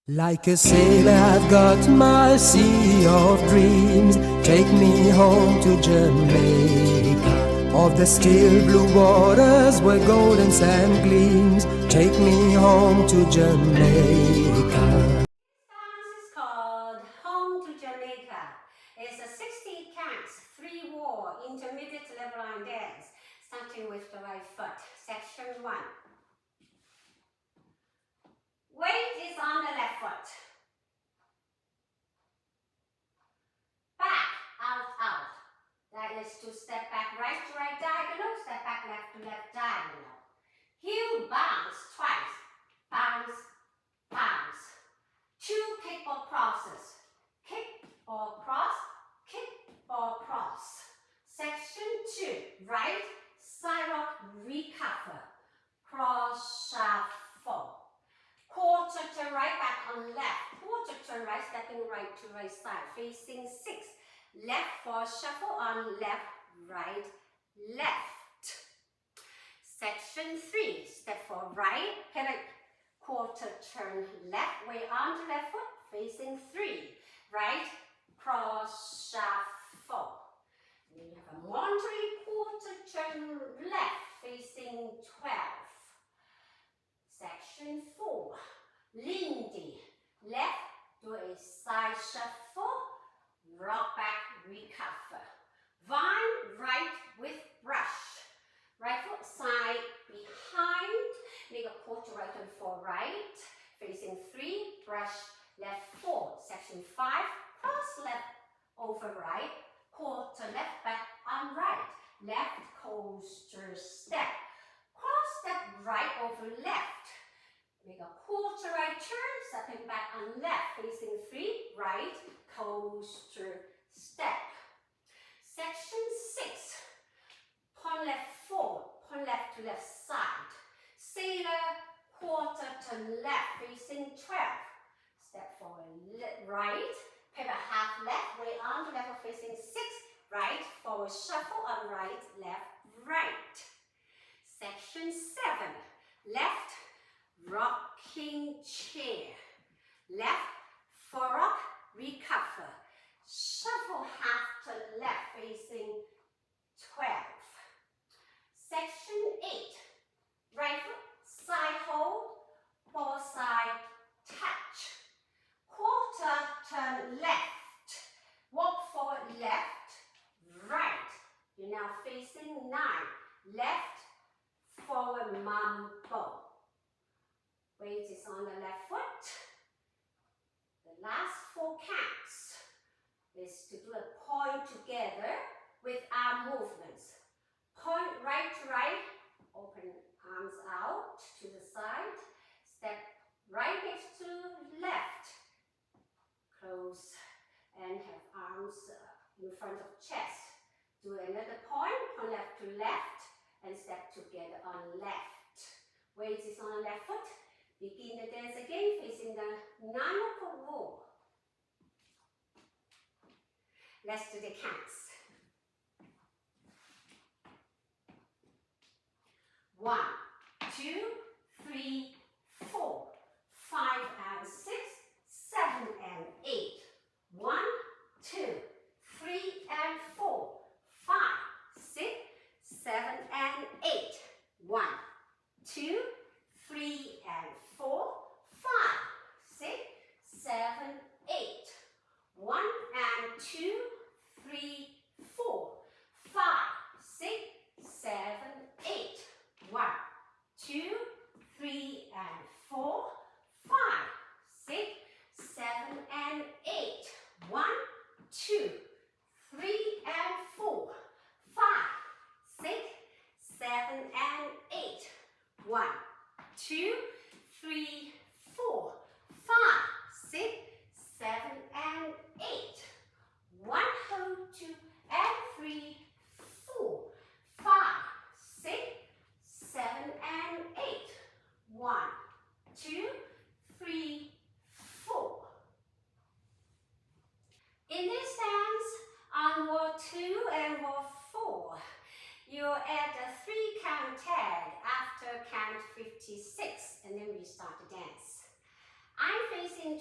Like a sailor, I've got my sea of dreams. Take me home to Jamaica, of the still blue waters where golden sand gleams. Take me home to Jamaica. This dance is called Home to Jamaica. It's a 60 counts, 3-wall, intermediate level line dance, starting with the right foot. Section 1. Weight is on the left foot. Back, out, out. That is to step back right to right diagonal, step back left to left diagonal. Heel bounce twice. Bounce, bounce. 2 kickball crosses. Kick, ball, cross, kick, ball, cross. Section 2. Right, side rock, recover. Cross, shuffle. Quarter to right, back on left. Quarter to right, stepping right to right side. Facing 6. Left for shuffle on left, right, left. Section 3. Step for right, pivot. Quarter turn left, way on to left foot, facing 3. Right, cross, shuffle. Then you have a Monterey quarter turn left, facing 12. Section 4. Lindy. Left, do a side shuffle, rock back, recover. Vine, right with brush. Right foot side behind, make a quarter right and 4 right, facing 3, brush left 4. Section 5, cross left over right, quarter left back on right, left coaster step, cross step right over left, make a quarter right turn, stepping back on left, facing 3, right, coaster step. Section 6, point left forward, point left to left side. Sailor, quarter to left, facing 12. Step forward, right, pivot half left, way on to left, facing 6. Right, forward shuffle on right, left, right. Section 7. Left, rocking chair. Left, rock, recover. Shuffle half to left, facing 12. Section 8. Right foot, side hold, ball side touch. Quarter turn left. Walk forward left, right. You're now facing 9. Left, forward mambo. Weight is on the left foot. The last 4 counts is to do a point together with arm movements. Point right to right, open arms out to the side, step right next to left, close and have arms in front of chest. Do another point, point left to left and step together on left. Weight is on the left foot. Begin the dance again, facing the 9 o'clock wall. Let's do the counts. 1, 2, 3, 4, 5 and 6, 7 and 8. 1, 2, 3 and 4, 5, 6, 7 and 8. 1, 2, 3 and 4, 5, 6, 7, 8. 1 and 2, 3,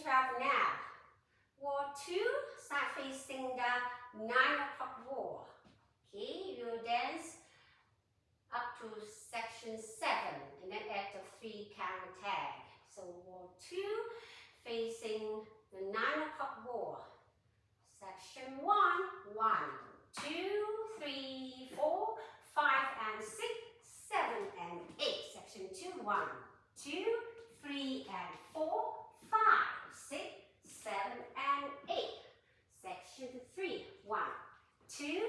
12 now. Wall 2, start facing the 9 o'clock wall. Okay, you will dance up to section 7 and then add the 3 count tag. So wall 2 facing the 9 o'clock wall. Section 1, 1, 2, 3, 4, 5 and 6, 7 and 8. Section 2, 1, 2, 3 and 4, 5, 6, 7 and 8. Section 3, 1, 2,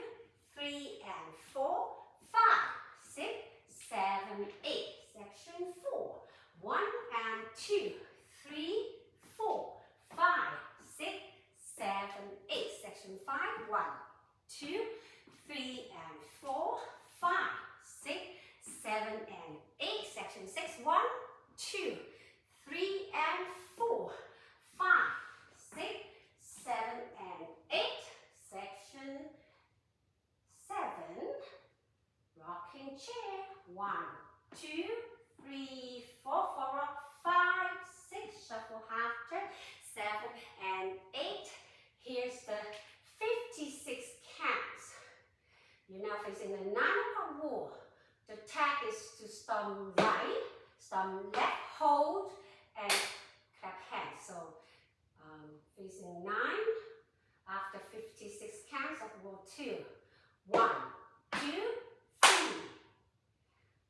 3 and 4, 5, 6, 7, 8. Section 4, 1 and 2, 3, 4, 5, 6, 7, 8. Section 5, 1, 2, 3 and 4, 5, 6, 7 and 8. Section 6, 1, 2, 3 and 4, 5, 6, 7 and 8. Section 7, rocking chair. 1, 2, 3, 4, for rock. 5, 6, shuffle half turn. 7 and 8. Here's the 56 counts. You're now facing the 9 o'clock wall. The tag is to stomp right, stomp left, hold, and clap hands. So facing 9 after 56 counts of wall 2. 1, 2, 3.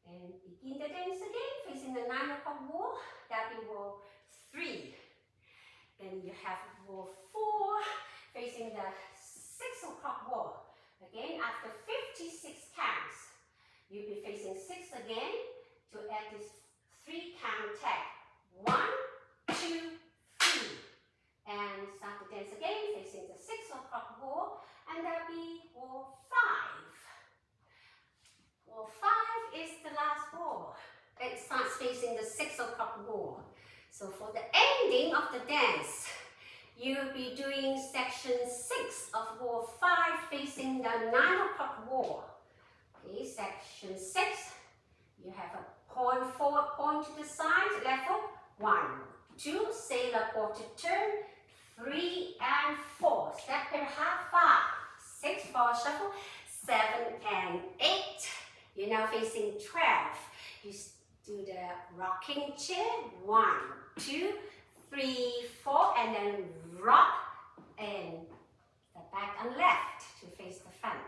And begin the dance again, facing the 9 o'clock wall. That will be wall 3. Then you have wall 4, facing the 6 o'clock wall. Again, after 56 counts, you'll be facing 6 again to add this 3 count tag. 1, 2, 3. And start the dance again, facing the 6 o'clock wall. And that'll be wall 5. Wall 5 is the last wall. It starts facing the 6 o'clock wall. So for the ending of the dance, you'll be doing section 6 of wall 5 facing the 9 o'clock wall. Okay, section 6, you have a point forward, point to the side, left foot. 1, 2, sailor quarter turn. 3 and 4, step and half. 5, 6, forward shuffle. 7 and 8. You're now facing 12. You do the rocking chair. 1, 2, 3, 4, and then rock and the back and left to face the front.